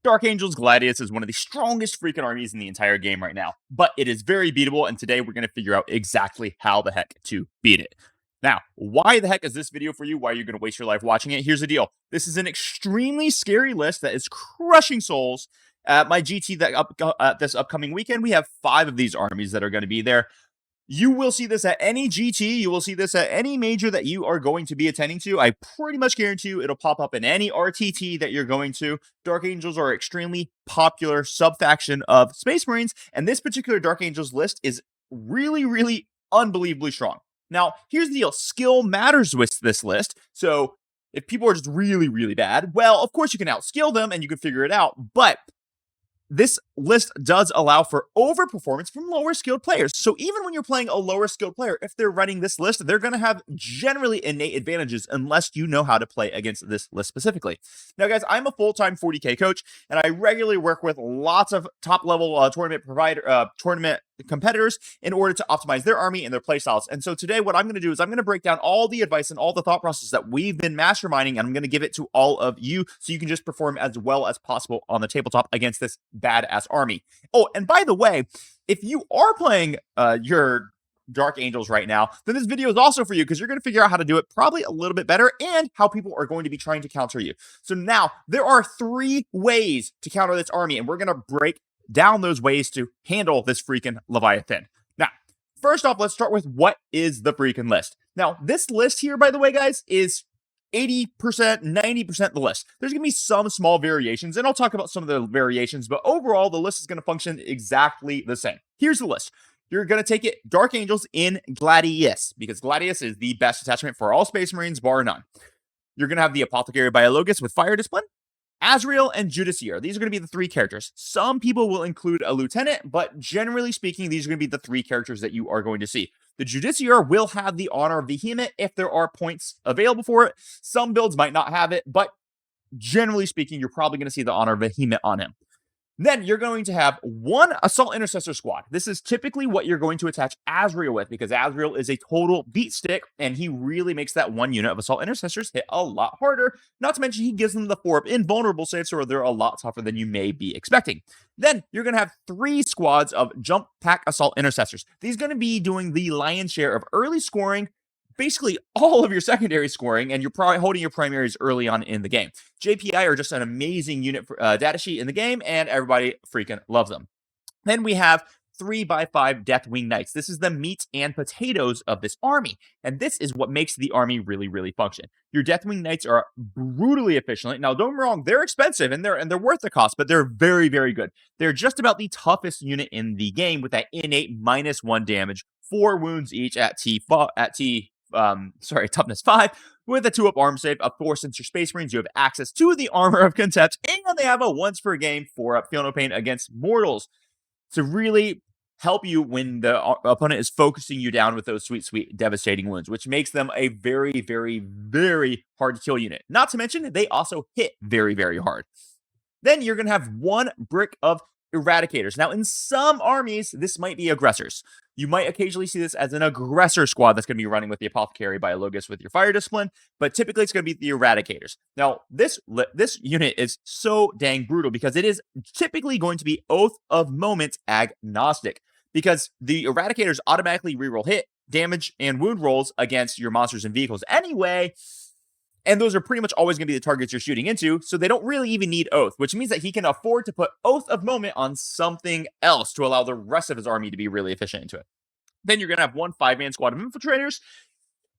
Dark Angels Gladius is one of the strongest freaking armies in the entire game right now, but it is very beatable, and today we're going to figure out exactly how the heck to beat it. Now, why the heck is this video for you? Why are you going to waste your life watching it? Here's the deal. This is an extremely scary list that is crushing souls. At my GT this upcoming weekend, we have 5 of these armies that are going to be there. You will see this at any GT. You will see this at any major that you are going to be attending to. I pretty much guarantee you it'll pop up in any RTT that you're going to. Dark Angels are an extremely popular sub-faction of Space Marines, and this particular Dark Angels list is really, really unbelievably strong. Now, here's the deal. Skill matters with this list, so if people are just really, really bad, well, of course you can outskill them and you can figure it out, but this list does allow for overperformance from lower skilled players. So even when you're playing a lower skilled player, if they're running this list, they're going to have generally innate advantages unless you know how to play against this list specifically. Now, guys, I'm a full-time 40k coach, and I regularly work with lots of top-level tournament competitors in order to optimize their army and their playstyles. And so today what I'm going to do is I'm going to break down all the advice and all the thought process that we've been masterminding, and I'm going to give it to all of you so you can just perform as well as possible on the tabletop against this badass army. Oh, and by the way, if you are playing your Dark Angels right now, then this video is also for you because you're going to figure out how to do it probably a little bit better and how people are going to be trying to counter you. So now there are 3 ways to counter this army, and we're going to break down those ways to handle this freaking Leviathan. Now, first off, let's start with what is the freaking list. Now, this list here, by the way, guys, is 80%, 90% the list. There's going to be some small variations, and I'll talk about some of the variations, but overall, the list is going to function exactly the same. Here's the list. You're going to take it Dark Angels in Gladius, because Gladius is the best attachment for all Space Marines, bar none. You're going to have the Apothecary Biologus with Fire Discipline, Azrael, and Judiciar. These are going to be the 3 characters. Some people will include a lieutenant, but generally speaking, these are going to be the 3 characters that you are going to see. The Judiciar will have the Honor of Vehement if there are points available for it. Some builds might not have it, but generally speaking, you're probably going to see the Honor of Vehement on him. Then you're going to have 1 Assault Intercessor squad. This is typically what you're going to attach Azrael with, because Azrael is a total beat stick, and he really makes that 1 unit of Assault Intercessors hit a lot harder. Not to mention, he gives them the 4 invulnerable saves, so they're a lot tougher than you may be expecting. Then you're going to have 3 squads of Jump Pack Assault Intercessors. These are going to be doing the lion's share of early scoring, basically all of your secondary scoring, and you're probably holding your primaries early on in the game. JPI are just an amazing unit for, data sheet in the game, and everybody freaking loves them. Then we have 3x5 Deathwing Knights. This is the meat and potatoes of this army, and this is what makes the army really, really function. Your Deathwing Knights are brutally efficient. Now, don't get me wrong, they're expensive, and they're worth the cost, but they're very, very good. They're just about the toughest unit in the game with that innate -1 damage, 4 wounds each at toughness 5, with a 2-up arm save. Of course, since you're Space Marines, you have access to the Armor of Contempt, and they have a once per game 4-up Feel No Pain against mortals to really help you when the opponent is focusing you down with those sweet, sweet, devastating wounds, which makes them a very, very, very hard to kill unit. Not to mention, they also hit very, very hard. Then you're going to have 1 brick of Eradicators. Now, in some armies, this might be aggressors. You might occasionally see this as an aggressor squad that's going to be running with the Apothecary Biologus with your Fire Discipline, but typically it's going to be the Eradicators. Now, this unit is so dang brutal because it is typically going to be Oath of Moment agnostic, because the Eradicators automatically reroll hit, damage, and wound rolls against your monsters and vehicles anyway, and those are pretty much always going to be the targets you're shooting into, so they don't really even need Oath, which means that he can afford to put Oath of Moment on something else to allow the rest of his army to be really efficient into it. Then you're going to have 1 5-man squad of Infiltrators.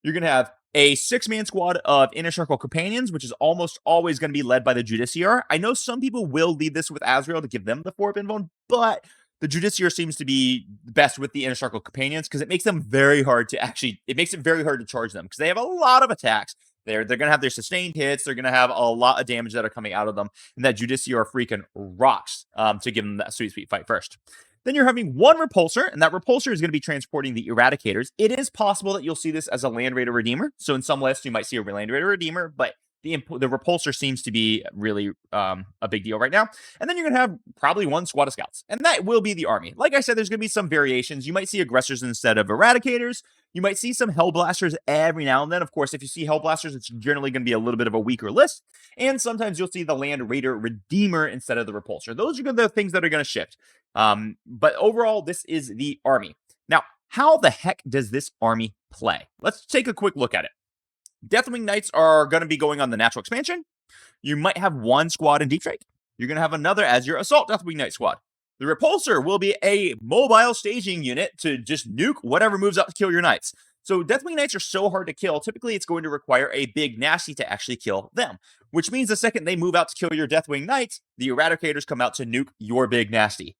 You're going to have a 6-man squad of Inner Circle Companions, which is almost always going to be led by the Judiciar. I know some people will lead this with Azrael to give them the 4-up invuln, but the Judiciar seems to be best with the Inner Circle Companions because it makes them very hard to it makes it very hard to charge them because they have a lot of attacks. They're going to have their sustained hits. They're going to have a lot of damage that are coming out of them. And that Judiciar freaking rocks to give them that sweet, sweet fight first. Then you're having 1 Repulsor, and that Repulsor is going to be transporting the Eradicators. It is possible that you'll see this as a Land Raider Redeemer. So in some lists, you might see a Land Raider Redeemer, but the repulsor seems to be really a big deal right now. And then you're going to have probably one squad of scouts, and that will be the army. Like I said, there's going to be some variations. You might see aggressors instead of eradicators. You might see some hellblasters every now and then. Of course, if you see hellblasters, it's generally going to be a little bit of a weaker list. And sometimes you'll see the land raider redeemer instead of the repulsor. Those are the things that are going to shift. But overall, this is the army. Now, how the heck does this army play? Let's take a quick look at it. Deathwing Knights are going to be going on the natural expansion. You might have one squad in Deep Strike. You're going to have another as your assault Deathwing Knight squad. The repulsor will be a mobile staging unit to just nuke whatever moves up to kill your knights. So Deathwing Knights are so hard to kill, typically it's going to require a big nasty to actually kill them. Which means the second they move out to kill your Deathwing Knights, the eradicators come out to nuke your big nasty.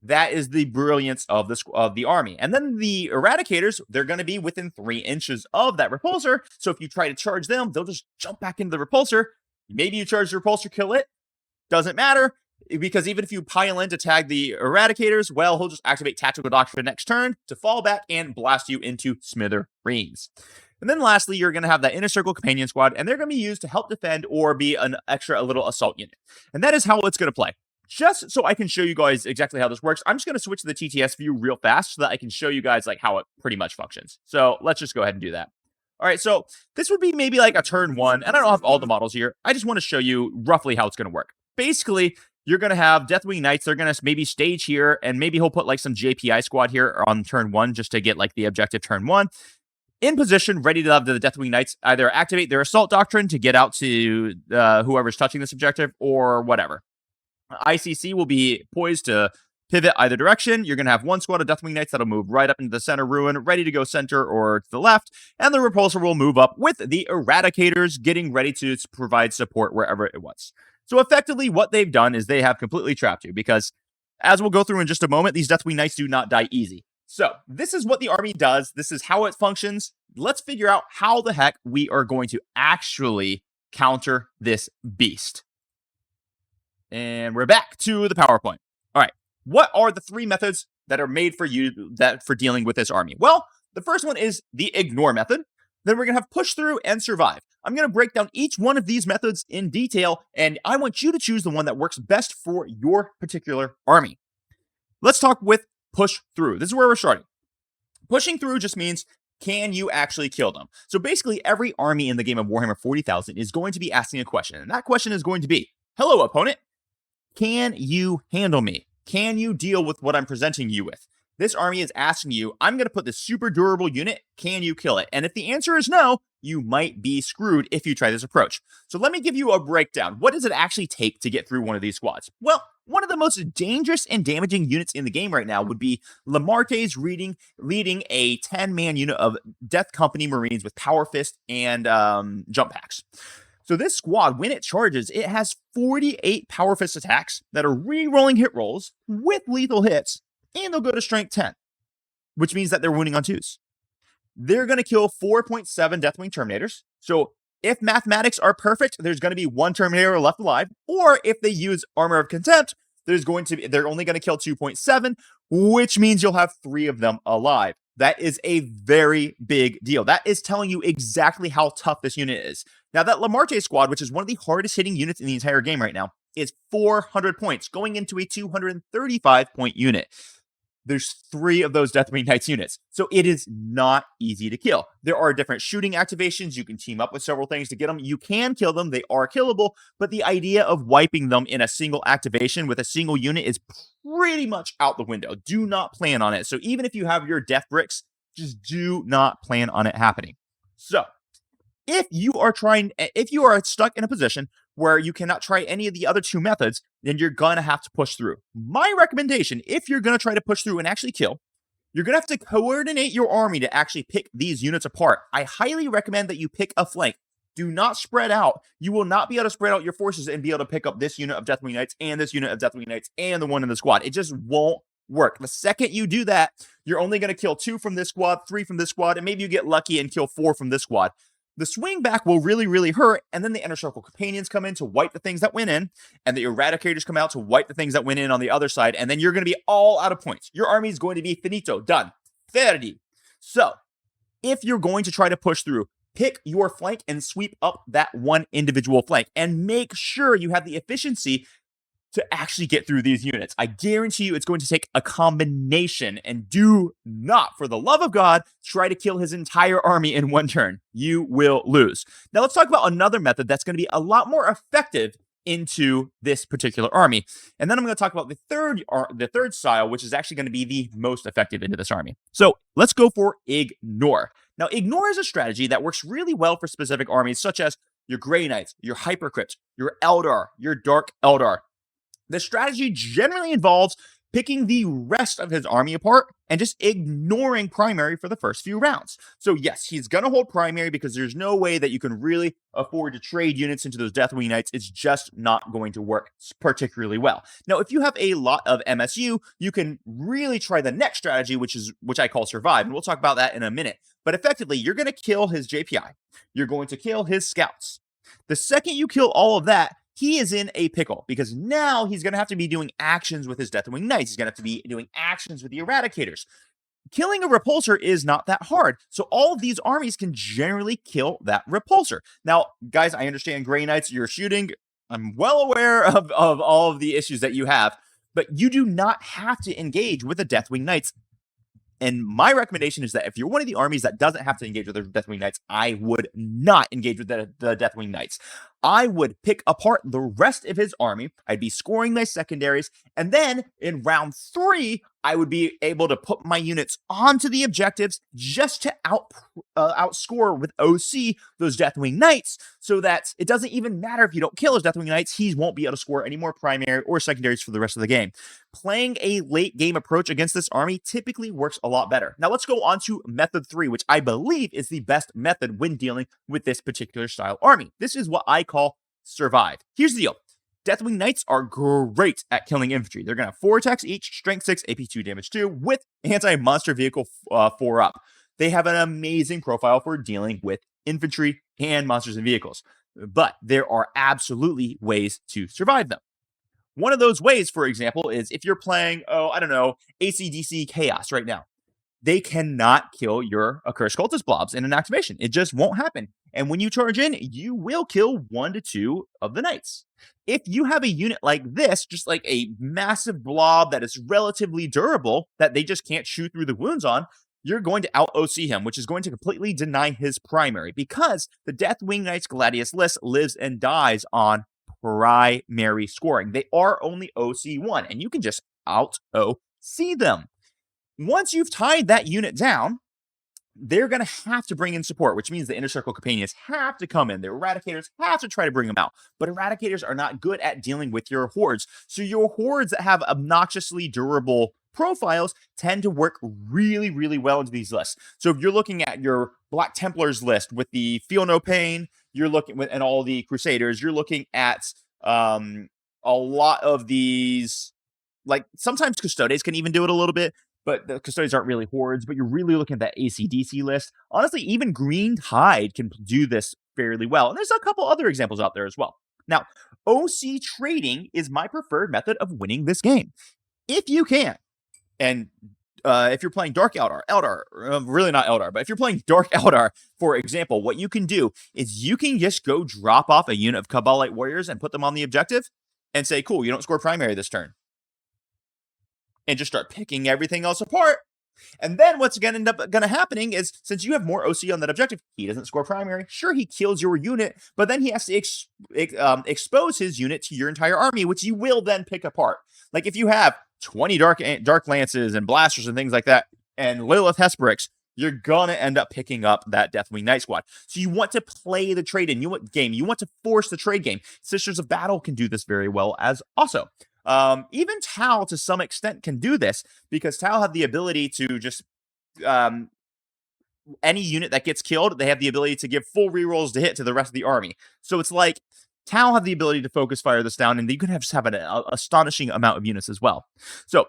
That is the brilliance of the army. And then the eradicators, they're going to be within 3 inches of that repulsor. So if you try to charge them, they'll just jump back into the repulsor. Maybe you charge the repulsor, kill it. Doesn't matter, because even if you pile in to tag the eradicators, well, he'll just activate Tactical Doctrine next turn to fall back and blast you into smithereens. And then lastly, you're going to have that Inner Circle Companion Squad, and they're going to be used to help defend or be an extra little assault unit. And that is how it's going to play. Just so I can show you guys exactly how this works, I'm just going to switch to the TTS view real fast so that I can show you guys like how it pretty much functions. So let's just go ahead and do that. All right, so this would be maybe like a turn 1, and I don't have all the models here. I just want to show you roughly how it's going to work. Basically, you're going to have Deathwing Knights. They're going to maybe stage here, and maybe he'll put like some JPI squad here on turn 1 just to get like the objective turn 1. In position, ready to have the Deathwing Knights either activate their assault doctrine to get out to whoever's touching this objective or whatever. ICC will be poised to pivot either direction. You're going to have one squad of Deathwing Knights that'll move right up into the center ruin, ready to go center or to the left, and the repulsor will move up with the eradicators getting ready to provide support wherever it wants. So effectively, what they've done is they have completely trapped you, because as we'll go through in just a moment, these Deathwing Knights do not die easy. So this is what the army does. This is how it functions. Let's figure out how the heck we are going to actually counter this beast. And we're back to the PowerPoint. All right, what are the 3 methods that are made for you for dealing with this army? Well, the first one is the ignore method. Then we're going to have push through and survive. I'm going to break down each one of these methods in detail, and I want you to choose the one that works best for your particular army. Let's talk with push through. This is where we're starting. Pushing through just means, can you actually kill them? So basically, every army in the game of Warhammer 40,000 is going to be asking a question, and that question is going to be, hello, opponent. Can you handle me? Can you deal with what I'm presenting you with? This army is asking you, I'm going to put this super durable unit. Can you kill it? And if the answer is no, you might be screwed if you try this approach. So let me give you a breakdown. What does it actually take to get through one of these squads? Well, one of the most dangerous and damaging units in the game right now would be Lamarte's leading a 10-man unit of Death Company Marines with Power Fist and jump packs. So this squad, when it charges, it has 48 Power Fist attacks that are re-rolling hit rolls with lethal hits, and they'll go to Strength 10, which means that they're wounding on 2s. They're going to kill 4.7 Deathwing Terminators. So if mathematics are perfect, there's going to be 1 Terminator left alive, or if they use Armor of Contempt, they're only going to kill 2.7, which means you'll have 3 of them alive. That is a very big deal. That is telling you exactly how tough this unit is. Now, that Lamarte squad, which is one of the hardest hitting units in the entire game right now, is 400 points, going into a 235-point unit. There's 3 of those Deathwing Knights units, so it is not easy to kill. There are different shooting activations. You can team up with several things to get them. You can kill them. They are killable, but the idea of wiping them in a single activation with a single unit is pretty much out the window. Do not plan on it. So even if you have your death bricks, just do not plan on it happening. So if you are stuck in a position where you cannot try any of the other 2 methods, then you're going to have to push through. My recommendation, if you're going to try to push through and actually kill, you're going to have to coordinate your army to actually pick these units apart. I highly recommend that you pick a flank. Do not spread out. You will not be able to spread out your forces and be able to pick up this unit of Deathwing Knights and this unit of Deathwing Knights and the one in the squad. It just won't work. The second you do that, you're only going to kill 2 from this squad, 3 from this squad, and maybe you get lucky and kill 4 from this squad. The swing back will really, really hurt, and then the Inner Circle Companions come in to wipe the things that went in, and the Eradicators come out to wipe the things that went in on the other side, and then you're going to be all out of points. Your army is going to be finito, done, 30. So, if you're going to try to push through, pick your flank and sweep up that one individual flank, and make sure you have the efficiency to actually get through these units. I guarantee you it's going to take a combination, and do not, for the love of God, try to kill his entire army in one turn. You will lose. Now let's talk about another method that's going to be a lot more effective into this particular army. And then I'm going to talk about the third style, which is actually going to be the most effective into this army. So let's go for ignore. Now, ignore is a strategy that works really well for specific armies, such as your Grey Knights, your Hypercrypt, your Eldar, your Dark Eldar. The strategy generally involves picking the rest of his army apart and just ignoring primary for the first few rounds. So yes, he's going to hold primary because there's no way that you can really afford to trade units into those Deathwing Knights. It's just not going to work particularly well. Now, if you have a lot of MSU, you can really try the next strategy, which I call survive, and we'll talk about that in a minute. But effectively, you're going to kill his JPI. You're going to kill his scouts. The second you kill all of that, he is in a pickle, because now he's going to have to be doing actions with his Deathwing Knights. He's going to have to be doing actions with the Eradicators. Killing a repulsor is not that hard, so all of these armies can generally kill that repulsor. Now, guys, I understand Grey Knights, you're shooting. I'm well aware of all of the issues that you have, but you do not have to engage with the Deathwing Knights. And my recommendation is that if you're one of the armies that doesn't have to engage with the Deathwing Knights, I would not engage with the Deathwing Knights. I would pick apart the rest of his army. I'd be scoring my secondaries. And then in round 3, I would be able to put my units onto the objectives just to outscore with OC those Deathwing Knights, so that it doesn't even matter if you don't kill his Deathwing Knights, he won't be able to score any more primary or secondaries for the rest of the game. Playing a late game approach against this army typically works a lot better. Now let's go on to method 3, which I believe is the best method when dealing with this particular style army. This is what I call survive. Here's the deal. Deathwing Knights are great at killing infantry. They're going to have 4 attacks each, strength 6, AP 2, damage 2, with anti-monster vehicle 4 up. They have an amazing profile for dealing with infantry and monsters and vehicles, but there are absolutely ways to survive them. One of those ways, for example, is if you're playing, AC/DC Chaos right now. They cannot kill your Accursed Cultist blobs in an activation. It just won't happen. And when you charge in, you will kill 1 to 2 of the knights. If you have a unit like this, just like a massive blob that is relatively durable, that they just can't shoot through the wounds on, you're going to out-OC him, which is going to completely deny his primary, because the Deathwing Knights Gladius list lives and dies on primary scoring. They are only OC1, and you can just out-OC them. Once you've tied that unit down, they're going to have to bring in support, which means the Inner Circle Companions have to come in. The Eradicators have to try to bring them out. But Eradicators are not good at dealing with your hordes. So your hordes that have obnoxiously durable profiles tend to work really, really well into these lists. So if you're looking at your Black Templars list with the Feel No Pain, you're looking with, and all the Crusaders, you're looking at a lot of these, like sometimes Custodes can even do it a little bit, but the Custodians aren't really hordes, but you're really looking at that AC/DC list. Honestly, even Green Tide can do this fairly well. And there's a couple other examples out there as well. Now, OC trading is my preferred method of winning this game. If you can, and if you're playing Dark Eldar, really not Eldar, but if you're playing Dark Eldar, for example, what you can do is you can just go drop off a unit of Cabal-Light Warriors and put them on the objective and say, cool, you don't score primary this turn. And just start picking everything else apart. And then what's going to end up happening is, since you have more OC on that objective, he doesn't score primary. Sure, he kills your unit, but then he has to expose his unit to your entire army, which you will then pick apart. Like if you have 20 Dark Lances and Blasters and things like that, and Lilith Hesperix, you're going to end up picking up that Deathwing Knight squad. So you want to play the trade game. You want to force the trade game. Sisters of Battle can do this very well as also. Even Tau, to some extent, can do this, because Tau have the ability to just, any unit that gets killed, they have the ability to give full rerolls to hit to the rest of the army. So it's like, Tau have the ability to focus fire this down, and you can just have an astonishing amount of units as well. So,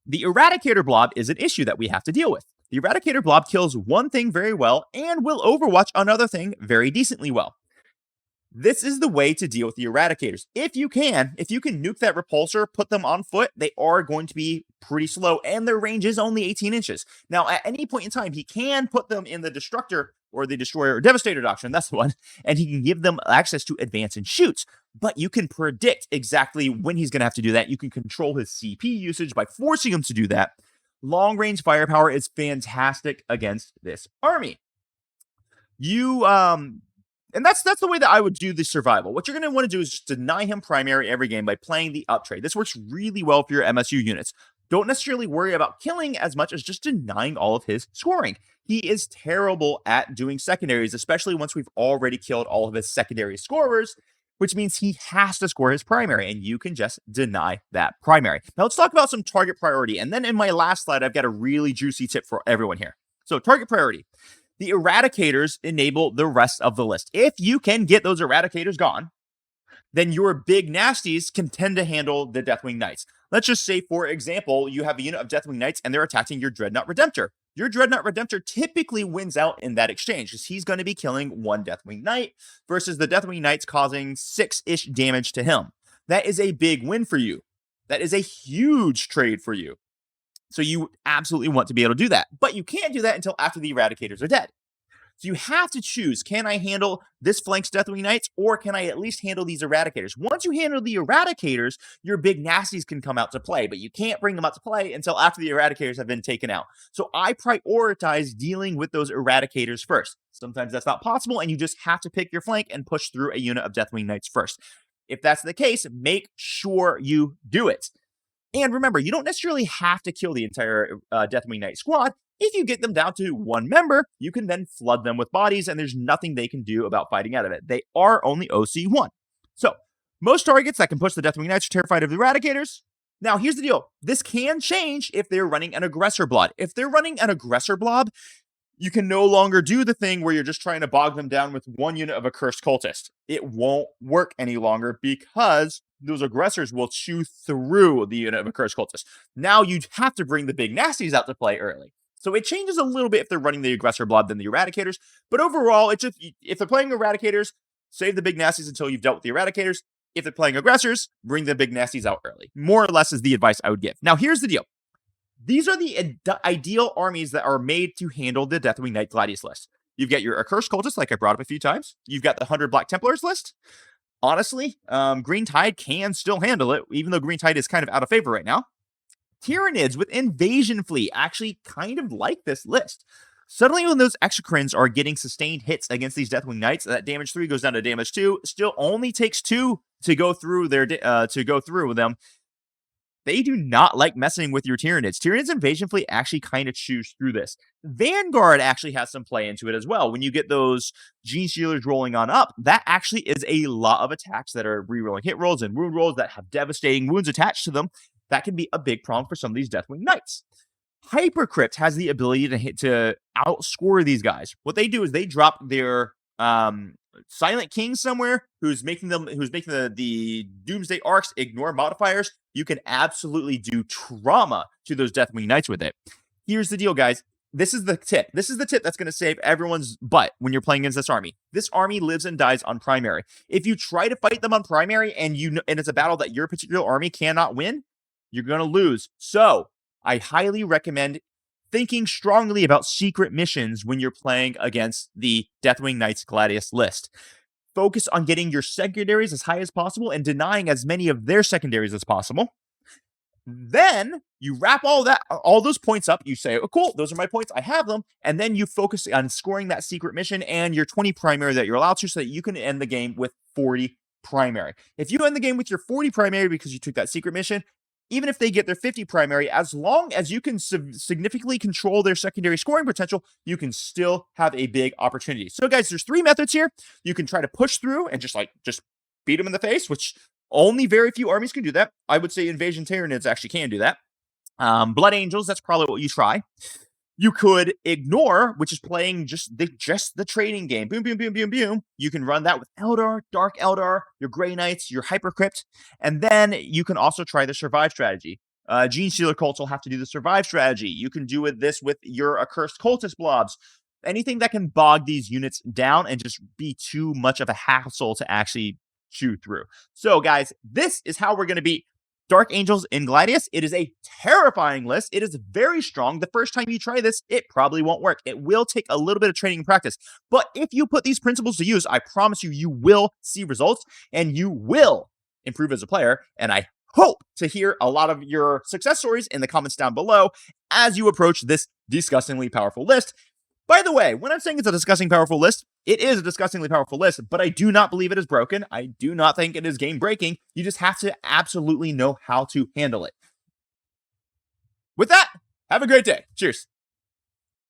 the Eradicator blob is an issue that we have to deal with. The Eradicator blob kills one thing very well, and will overwatch another thing very decently well. This is the way to deal with the Eradicators. If you can nuke that repulsor, put them on foot, they are going to be pretty slow, and their range is only 18 inches. Now, at any point in time, he can put them in the Destructor or the Destroyer or Devastator Doctrine, that's the one, and he can give them access to advance and shoots. But you can predict exactly when he's going to have to do that. You can control his CP usage by forcing him to do that. Long-range firepower is fantastic against this army. And that's the way that I would do the survival. What you're going to want to do is just deny him primary every game by playing the up trade. This works really well for your MSU units. Don't necessarily worry about killing as much as just denying all of his scoring. He is terrible at doing secondaries, especially once we've already killed all of his secondary scorers, which means he has to score his primary, and you can just deny that primary. Now let's talk about some target priority. And then in my last slide, I've got a really juicy tip for everyone here. So target priority. The Eradicators enable the rest of the list. If you can get those Eradicators gone, then your big nasties can tend to handle the Deathwing Knights. Let's just say, for example, you have a unit of Deathwing Knights and they're attacking your Dreadnought Redemptor. Your Dreadnought Redemptor typically wins out in that exchange because he's going to be killing one Deathwing Knight versus the Deathwing Knights causing 6-ish damage to him. That is a big win for you. That is a huge trade for you. So you absolutely want to be able to do that. But you can't do that until after the Eradicators are dead. So you have to choose, can I handle this flank's Deathwing Knights, or can I at least handle these Eradicators? Once you handle the Eradicators, your big nasties can come out to play, but you can't bring them out to play until after the Eradicators have been taken out. So I prioritize dealing with those Eradicators first. Sometimes that's not possible, and you just have to pick your flank and push through a unit of Deathwing Knights first. If that's the case, make sure you do it. And remember, you don't necessarily have to kill the entire Deathwing Knight squad. If you get them down to one member, you can then flood them with bodies, and there's nothing they can do about fighting out of it. They are only OC1. So, most targets that can push the Deathwing Knights are terrified of the Eradicators. Now, here's the deal. This can change if they're running an Aggressor Blob. If they're running an Aggressor Blob, you can no longer do the thing where you're just trying to bog them down with one unit of a Cursed Cultist. It won't work any longer because those aggressors will chew through the unit of a Cursed Cultist. Now you'd have to bring the big nasties out to play early. So it changes a little bit if they're running the Aggressor Blob than the Eradicators. But overall, it's just, if they're playing Eradicators, save the big nasties until you've dealt with the Eradicators. If they're playing aggressors, bring the big nasties out early. More or less is the advice I would give. Now, here's the deal. These are the ideal armies that are made to handle the Deathwing Knight Gladius list. You've got your Accursed Cultists, like I brought up a few times. You've got the 100 Black Templars list. Honestly, Green Tide can still handle it, even though Green Tide is kind of out of favor right now. Tyranids with Invasion Fleet actually kind of like this list. Suddenly, when those Exocrines are getting sustained hits against these Deathwing Knights, that damage 3 goes down to damage 2. Still only takes 2 to go through them. They do not like messing with your Tyranids. Tyranids Invasion Fleet actually kind of chews through this. Vanguard actually has some play into it as well. When you get those Gene Stealers rolling on up, that actually is a lot of attacks that are rerolling hit rolls and wound rolls that have devastating wounds attached to them. That can be a big problem for some of these Deathwing Knights. Hypercrypt has the ability to outscore these guys. What they do is they drop their Silent King somewhere who's making the Doomsday Arcs ignore modifiers. You can absolutely do trauma to those Deathwing Knights with it. Here's the deal, guys. This is the tip. This is the tip that's going to save everyone's butt when you're playing against this army. This army lives and dies on primary. If you try to fight them on primary and it's a battle that your particular army cannot win, you're going to lose. So I highly recommend thinking strongly about secret missions when you're playing against the Deathwing Knights Gladius list. Focus on getting your secondaries as high as possible and denying as many of their secondaries as possible. Then you wrap all those points up. You say, oh, cool, those are my points. I have them. And then you focus on scoring that secret mission and your 20 primary that you're allowed to so that you can end the game with 40 primary. If you end the game with your 40 primary because you took that secret mission, even if they get their 50 primary, as long as you can significantly control their secondary scoring potential, you can still have a big opportunity. So guys, there's 3 methods here. You can try to push through and just beat them in the face, which only very few armies can do that. I would say Invasion Tyranids actually can do that. Blood Angels, that's probably what you try. You could ignore, which is playing just the trading game. Boom, boom, boom, boom, boom. You can run that with Eldar, Dark Eldar, your Grey Knights, your Hypercrypt. And then you can also try the survive strategy. Gene Stealer cults will have to do the survive strategy. You can do this with your Accursed Cultist blobs. anything that can bog these units down and just be too much of a hassle to actually chew through. So guys, this is how we're going to beat Dark Angels in Gladius. It is a terrifying list. It is very strong. The first time you try this, it probably won't work. It will take a little bit of training and practice. But if you put these principles to use, I promise you, you will see results and you will improve as a player. And I hope to hear a lot of your success stories in the comments down below as you approach this disgustingly powerful list. By the way, when I'm saying it's a disgustingly powerful list, it is a disgustingly powerful list, but I do not believe it is broken. I do not think it is game breaking. You just have to absolutely know how to handle it. With that, have a great day. Cheers.